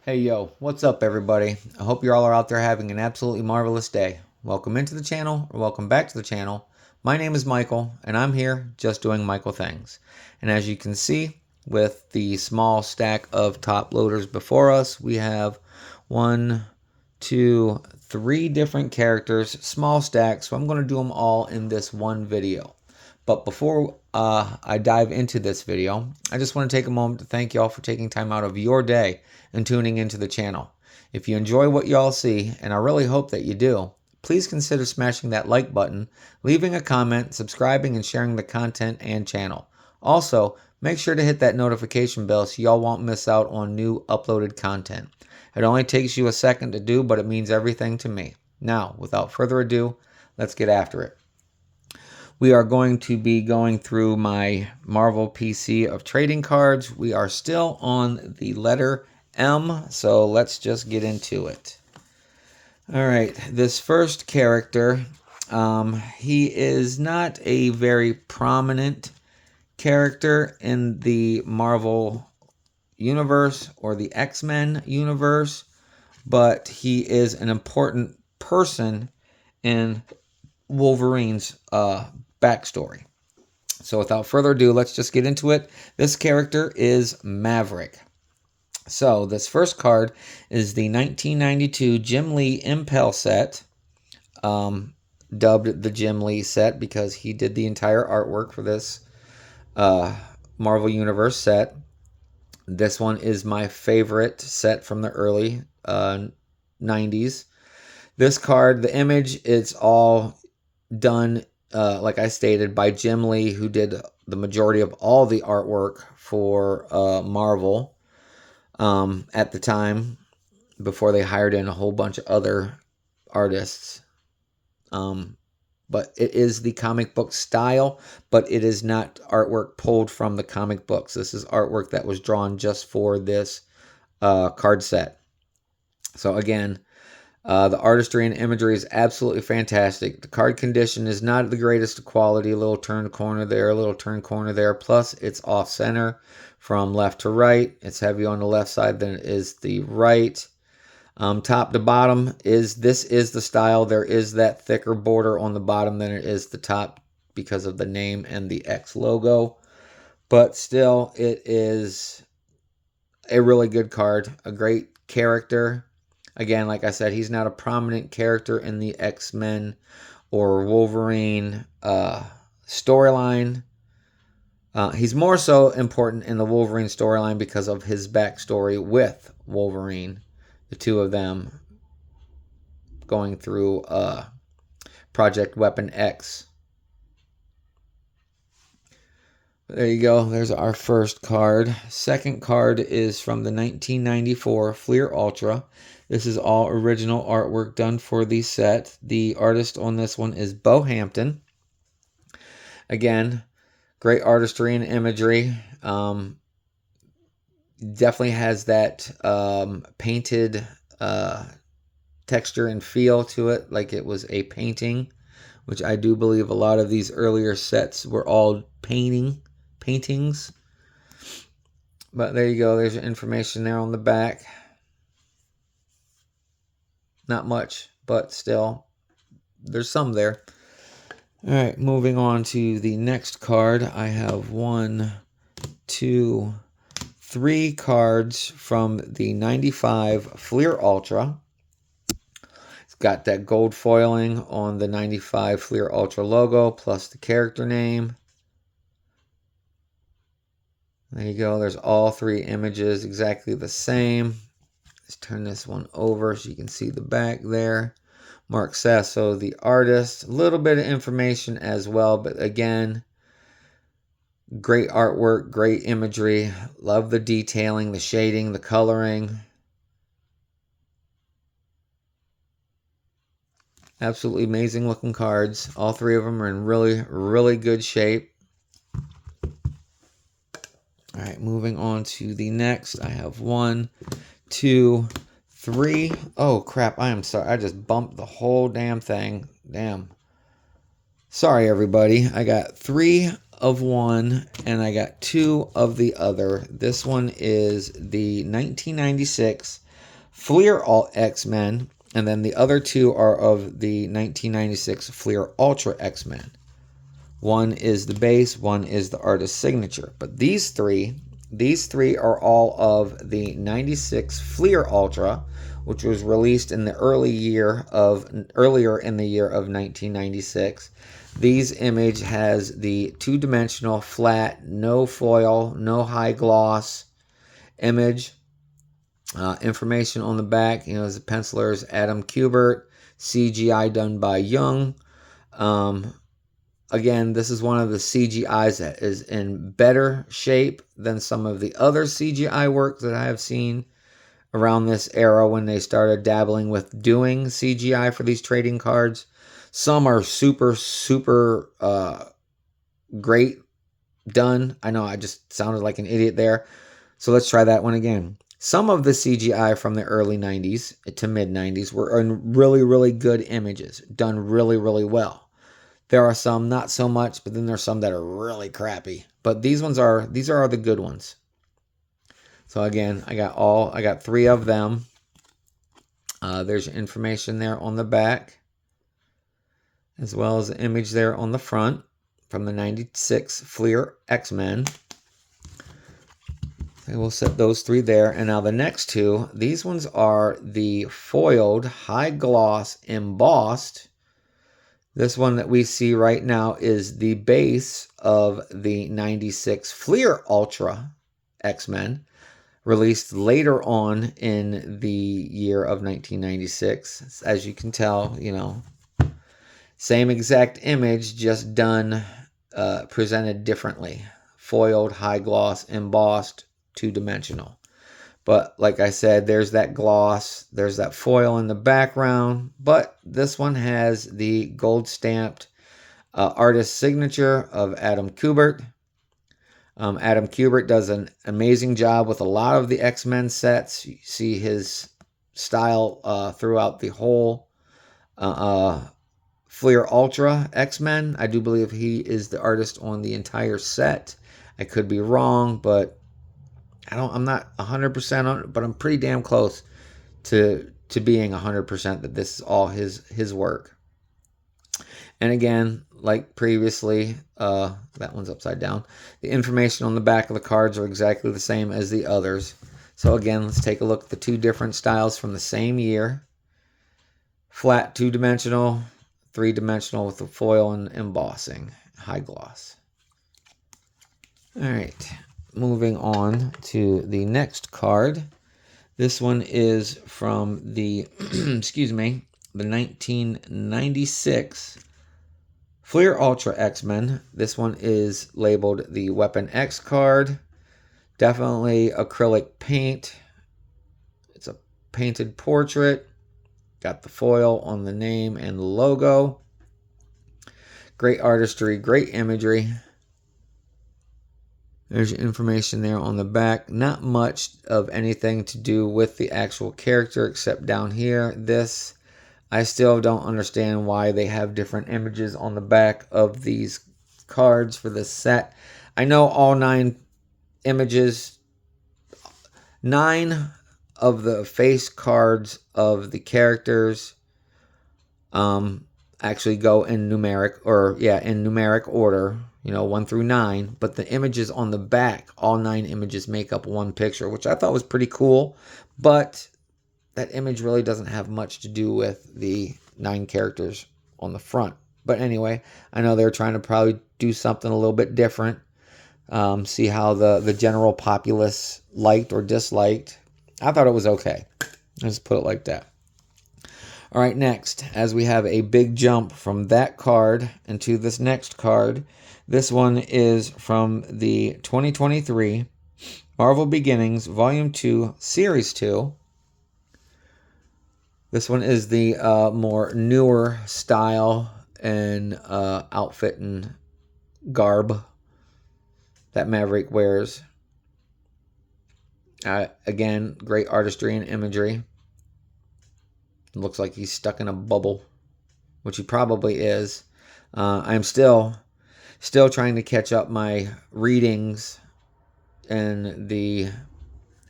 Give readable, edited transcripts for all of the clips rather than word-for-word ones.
Hey yo, what's up everybody? I hope you all are out there having an absolutely marvelous day. Welcome into the channel, or welcome back to the channel. My name is Michael, and I'm here just doing Michael things. And as you can see, with the small stack of top loaders before us, we have one, two, three different characters, small stacks, so I'm going to do them all in this one video. But before I dive into this video, I just want to take a moment to thank y'all for taking time out of your day and tuning into the channel. If you enjoy what y'all see, and I really hope that you do, please consider smashing that like button, leaving a comment, subscribing, and sharing the content and channel. Also, make sure to hit that notification bell so y'all won't miss out on new uploaded content. It only takes you a second to do, but it means everything to me. Now, without further ado, let's get after it. We are going to be going through my Marvel PC of trading cards. We are still on the letter M, so let's just get into it. All right, this first character, he is not a very prominent character in the Marvel universe or the X-Men universe, but he is an important person in Wolverine's backstory. So without further ado, let's just get into it. This character is Maverick. So this first card is the 1992 Jim Lee Impel set, dubbed the Jim Lee set because he did the entire artwork for this Marvel Universe set. This one is my favorite set from the early 90s. This card, the image, it's all done, like I stated, by Jim Lee, who did the majority of all the artwork for Marvel at the time, before they hired in a whole bunch of other artists. But it is the comic book style, but it is not artwork pulled from the comic books. This is artwork that was drawn just for this card set. So again, the artistry and imagery is absolutely fantastic. The card condition is not the greatest quality. A little turn corner there, a little turn corner there. Plus, it's off center from left to right. It's heavier on the left side than it is the right. Top to bottom this is the style. There is that thicker border on the bottom than it is the top because of the name and the X logo. But still, it is a really good card. A great character. Again, like I said, he's not a prominent character in the X-Men or Wolverine storyline. He's more so important in the Wolverine storyline because of his backstory with Wolverine. The two of them going through Project Weapon X. There you go. There's our first card. Second card is from the 1994 Fleer Ultra. This is all original artwork done for the set. The artist on this one is Bo Hampton. Again, great artistry and imagery. Definitely has that painted texture and feel to it, like it was a painting, which I do believe a lot of these earlier sets were all paintings. But there you go. There's your information there on the back. Not much, but still, there's some there. All right, moving on to the next card. I have 1, 2, 3 cards from the 95 Fleer Ultra. It's got that gold foiling on the 95 Fleer Ultra logo, plus the character name. There you go. There's all 3 images exactly the same. Let's turn this one over so you can see the back there. Mark Sasso, the artist. A little bit of information as well, but again, great artwork, great imagery. Love the detailing, the shading, the coloring. Absolutely amazing looking cards. All 3 of them are in really, really good shape. All right, moving on to the next. I have 1, 2, 3. Oh, crap. I am sorry. I just bumped the whole damn thing. Damn. Sorry, everybody. I got 3 of one and I got 2 of the other. This one is the 1996 Fleer X-Men, and then the other two are of the 1996 Fleer Ultra X-Men. One is the base, one is the artist signature. But these three are all of the 96 Fleer Ultra, which was released in the earlier in the year of 1996. These image has the two-dimensional, flat, no foil, no high gloss image. Information on the back, as the penciler is Adam Kubert, CGI done by Young. Again, this is one of the CGIs that is in better shape than some of the other CGI work that I have seen around this era when they started dabbling with doing CGI for these trading cards. Some are super, super great done. I know I just sounded like an idiot there. So let's try that one again. Some of the CGI from the early 90s to mid 90s were in really, really good images, done really, really well. There are some not so much, but then there's some that are really crappy. But these are the good ones. So again, I got 3 of them. There's information there on the back, as well as the image there on the front from the 96 Fleer X-Men. I will set those 3 there. And now the next 2, these ones are the foiled, high gloss, embossed. This one that we see right now is the base of the 96 Fleer Ultra X-Men, released later on in the year of 1996. As you can tell, same exact image, just done, presented differently. Foiled, high gloss, embossed, two-dimensional. But like I said, there's that gloss, there's that foil in the background, but this one has the gold stamped artist signature of Adam Kubert. Adam Kubert does an amazing job with a lot of the X-Men sets. You see his style throughout the whole Fleer Ultra X-Men. I do believe he is the artist on the entire set. I could be wrong, but I'm not 100% on it, but I'm pretty damn close to being 100% that this is all his work. And again, like previously, that one's upside down. The information on the back of the cards are exactly the same as the others. So again, let's take a look at the 2 different styles from the same year. Flat 2-dimensional, 3-dimensional with the foil and embossing, high gloss. All right. Moving on to the next card. This one is from the, the 1996 Fleer Ultra X-Men. This one is labeled the Weapon X card. Definitely acrylic paint. It's a painted portrait. Got the foil on the name and the logo. Great artistry, great imagery. There's information there on the back. Not much of anything to do with the actual character except down here. This, I still don't understand why they have different images on the back of these cards for this set. I know all 9 images, 9 of the face cards of the characters actually go in numeric order. 1 through 9, but the images on the back, all 9 images make up one picture, which I thought was pretty cool, but that image really doesn't have much to do with the 9 characters on the front. But anyway, I know they're trying to probably do something a little bit different, see how the general populace liked or disliked. I thought it was okay. Let's put it like that. All right, next, as we have a big jump from that card into this next card. This one is from the 2023 Marvel Beginnings Volume 2, Series 2. This one is the more newer style and outfit and garb that Maverick wears. Again, great artistry and imagery. It looks like he's stuck in a bubble, which he probably is. I'm still trying to catch up my readings in the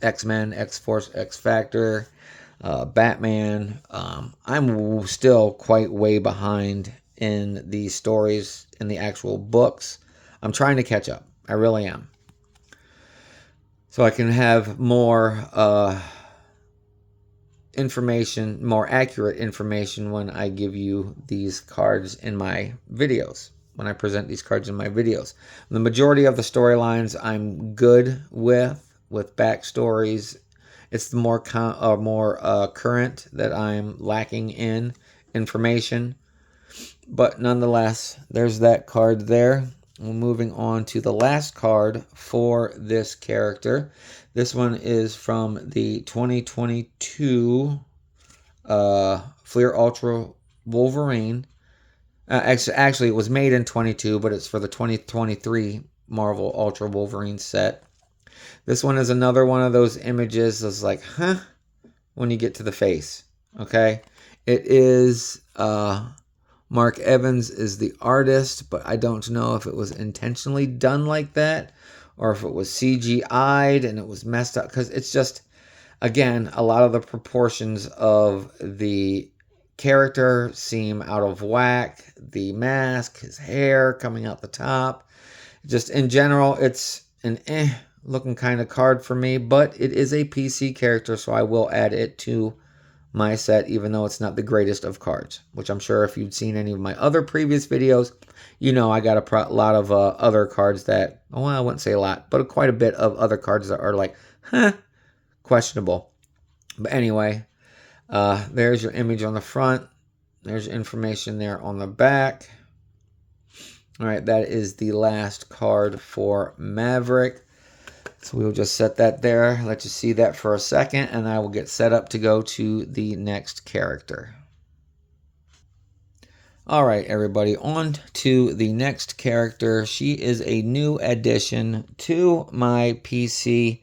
X-Men, X-Force, X-Factor. Batman. I'm still quite way behind in the stories, in the actual books. I'm trying to catch up. I really am. So I can have more information, more accurate information when I give you these cards in my videos, when I present these cards in my videos. The majority of the storylines I'm good with backstories. It's the more current that I'm lacking in information. But nonetheless, there's that card there. We're moving on to the last card for this character. This one is from the 2022 Fleer Ultra Wolverine. Actually, it was made in 22, but it's for the 2023 Marvel Ultra Wolverine set. This one is another one of those images that's like, huh? When you get to the face, okay? It is Mark Evans is the artist, but I don't know if it was intentionally done like that or if it was CGI'd and it was messed up, because it's just, again, a lot of the proportions of the character seem out of whack. The mask, his hair coming out the top. Just in general, it's an looking kind of card for me, but it is a PC character, so I will add it to my set, even though it's not the greatest of cards, which I'm sure if you'd seen any of my other previous videos, you know I got a lot of other cards that, well, I wouldn't say a lot, but quite a bit of other cards that are like, huh, questionable. But anyway, there's your image on the front. There's information there on the back. All right, that is the last card for Maverick. So we'll just set that there, let you see that for a second, and I will get set up to go to the next character. All right, everybody, on to the next character. She is a new addition to my PC.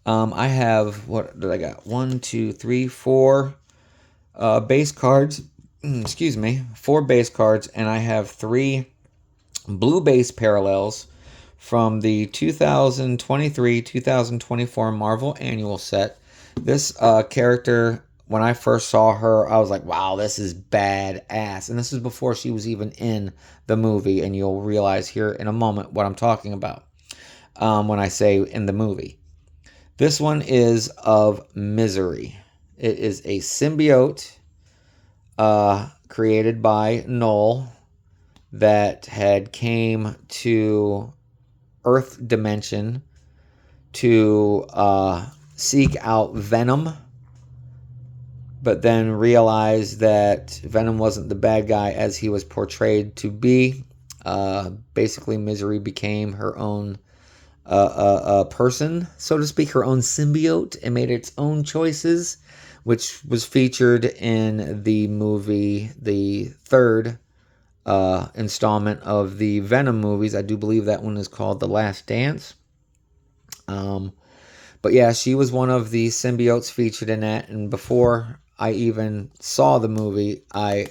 I have, what did I got? 1, 2, 3, 4 base cards. Excuse me, 4 base cards, and I have 3 blue base parallels from the 2023-2024 Marvel Annual Set. This character, when I first saw her, I was like, wow, this is badass. And this is before she was even in the movie, and you'll realize here in a moment what I'm talking about when I say in the movie. This one is of Misery. It is a symbiote created by Null that had came to Earth dimension to seek out Venom, but then realized that Venom wasn't the bad guy as he was portrayed to be. Basically, Misery became her own person, so to speak, her own symbiote, and made its own choices, which was featured in the movie, the third installment of the Venom movies. I do believe that one is called The Last Dance. But yeah, she was one of the symbiotes featured in that. And before I even saw the movie, I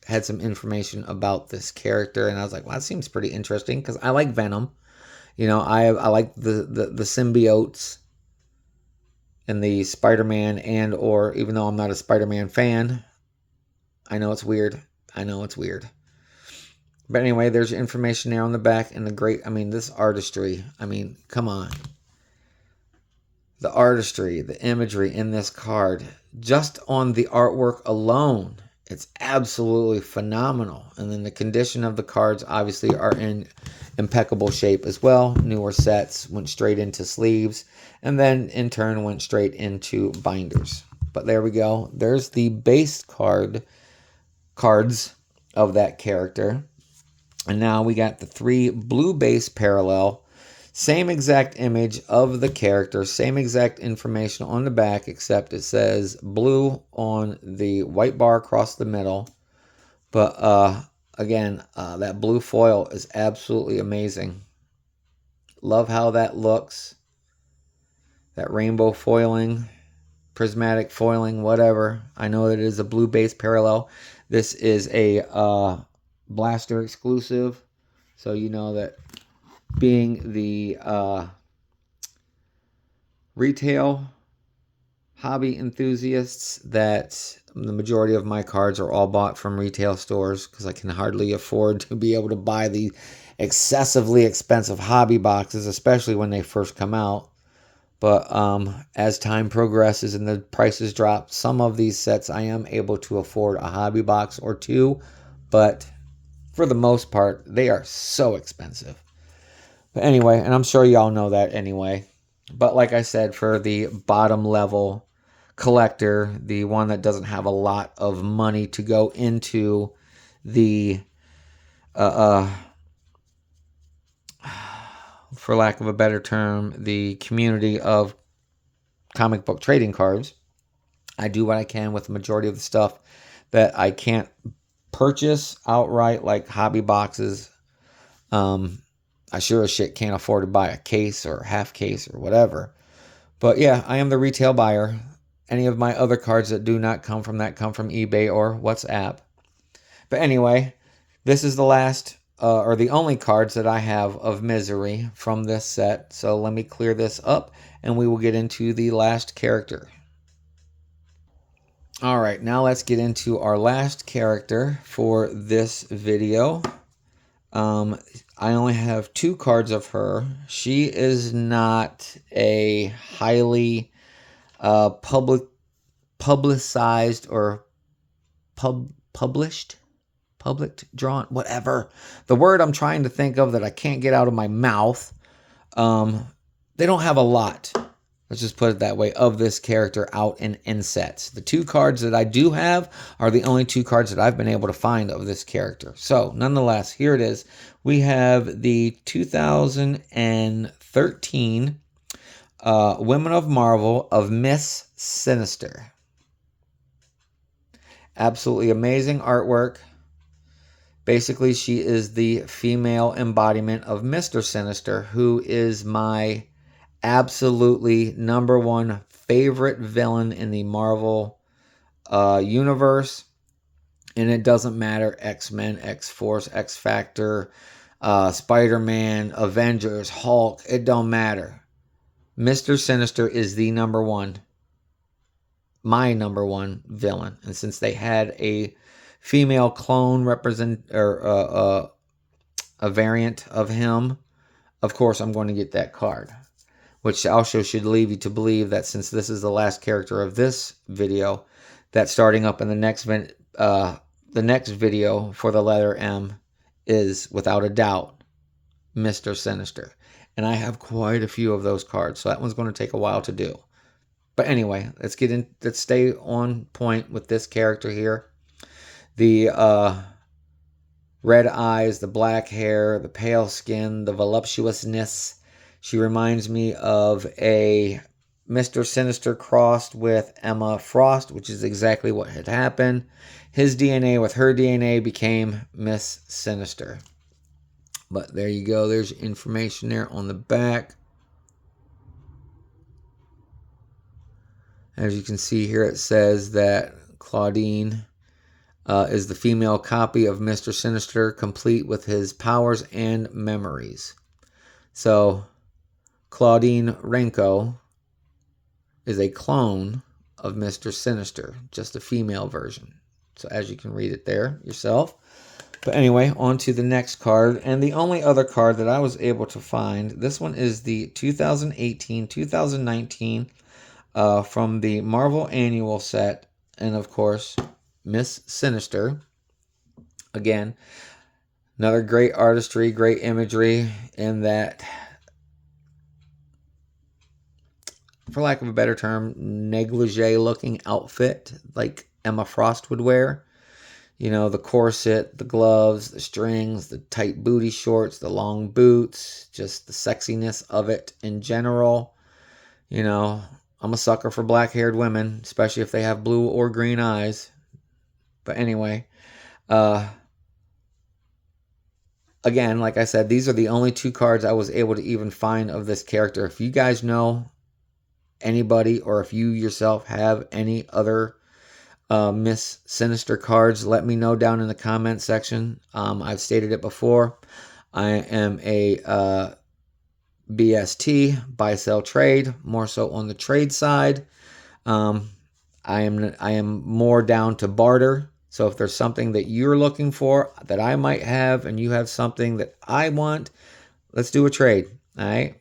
had some information about this character, and I was like, well, that seems pretty interesting because I like Venom. You know, I like the symbiotes and the Spider-Man, and or even though I'm not a Spider-Man fan, I know it's weird. I know it's weird. But anyway, there's information there on the back, and this artistry. I mean, come on. The artistry, the imagery in this card, just on the artwork alone, it's absolutely phenomenal. And then the condition of the cards obviously are in impeccable shape as well. Newer sets went straight into sleeves, and then in turn went straight into binders. But there we go. There's the base cards of that character. And now we got the 3 blue base parallel. Same exact image of the character. Same exact information on the back, except it says blue on the white bar across the middle. But again, that blue foil is absolutely amazing. Love how that looks. That rainbow foiling, prismatic foiling, whatever. I know that it is a blue base parallel. This is a Blaster exclusive, so you know that being the retail hobby enthusiasts that the majority of my cards are all bought from retail stores because I can hardly afford to be able to buy the excessively expensive hobby boxes, especially when they first come out. But as time progresses and the prices drop, some of these sets I am able to afford a hobby box or two, but for the most part, they are so expensive. But anyway, and I'm sure y'all know that anyway. But like I said, for the bottom level collector, the one that doesn't have a lot of money to go into the, for lack of a better term, the community of comic book trading cards, I do what I can with the majority of the stuff that I can't purchase outright, like hobby boxes. I sure as shit can't afford to buy a case or a half case or whatever. But yeah, I am the retail buyer. Any of my other cards that do not come from that come from eBay or WhatsApp. But anyway, this is the last or the only cards that I have of Misery from this set. So let me clear this up and we will get into the last character. All right, now let's get into our last character for this video. I only have 2 cards of her. She is not a highly publicized or published, drawn, whatever. The word I'm trying to think of that I can't get out of my mouth. They don't have a lot, let's just put it that way, of this character out in sets. The 2 cards that I do have are the only 2 cards that I've been able to find of this character. So, nonetheless, here it is. We have the 2013 Women of Marvel of Miss Sinister. Absolutely amazing artwork. Basically, she is the female embodiment of Mr. Sinister, who is my absolutely #1 favorite villain in the Marvel universe. And it doesn't matter, X-Men, X-Force, X-Factor, Spider-Man, Avengers, Hulk, it don't matter. Mr. Sinister is the #1, my #1 villain. And since they had a female clone a variant of him, of course I'm going to get that card. Which also should leave you to believe that since this is the last character of this video, that starting up in the next video for the letter M is, without a doubt, Mr. Sinister. And I have quite a few of those cards, so that one's going to take a while to do. But anyway, let's stay on point with this character here. The red eyes, the black hair, the pale skin, the voluptuousness. She reminds me of a Mr. Sinister crossed with Emma Frost, which is exactly what had happened. His DNA with her DNA became Miss Sinister. But there you go. There's information there on the back. As you can see here, it says that Claudine is the female copy of Mr. Sinister, complete with his powers and memories. So Claudine Renko is a clone of Mr. Sinister, just a female version. So as you can read it there yourself. But anyway, on to the next card. And the only other card that I was able to find, this one is the 2018-2019 from the Marvel Annual set. And of course, Miss Sinister. Again, another great artistry, great imagery in that, for lack of a better term, negligee-looking outfit like Emma Frost would wear. You know, the corset, the gloves, the strings, the tight booty shorts, the long boots, just the sexiness of it in general. You know, I'm a sucker for black-haired women, especially if they have blue or green eyes. But anyway, again, like I said, these are the only 2 cards I was able to even find of this character. If you guys know anybody, or if you yourself have any other Miss Sinister cards, let me know down in the comment section. I've stated it before. I am a BST, buy, sell, trade, more so on the trade side. I am more down to barter. So if there's something that you're looking for that I might have and you have something that I want, let's do a trade. All right.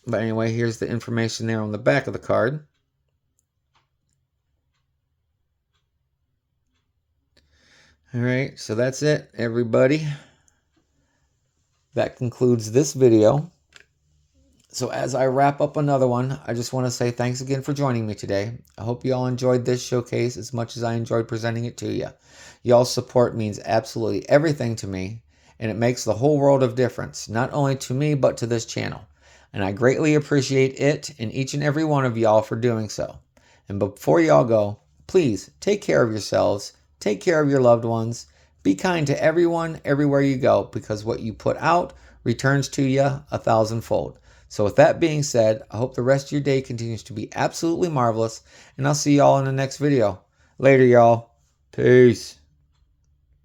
But anyway, here's the information there on the back of the card. All right, so that's it, everybody. That concludes this video. So as I wrap up another one, I just want to say thanks again for joining me today. I hope you all enjoyed this showcase as much as I enjoyed presenting it to you. Y'all's support means absolutely everything to me, and it makes the whole world of difference, not only to me, but to this channel. And I greatly appreciate it and each and every one of y'all for doing so. And before y'all go, please take care of yourselves, take care of your loved ones, be kind to everyone, everywhere you go, because what you put out returns to you 1,000-fold. So with that being said, I hope the rest of your day continues to be absolutely marvelous, and I'll see y'all in the next video. Later, y'all. Peace.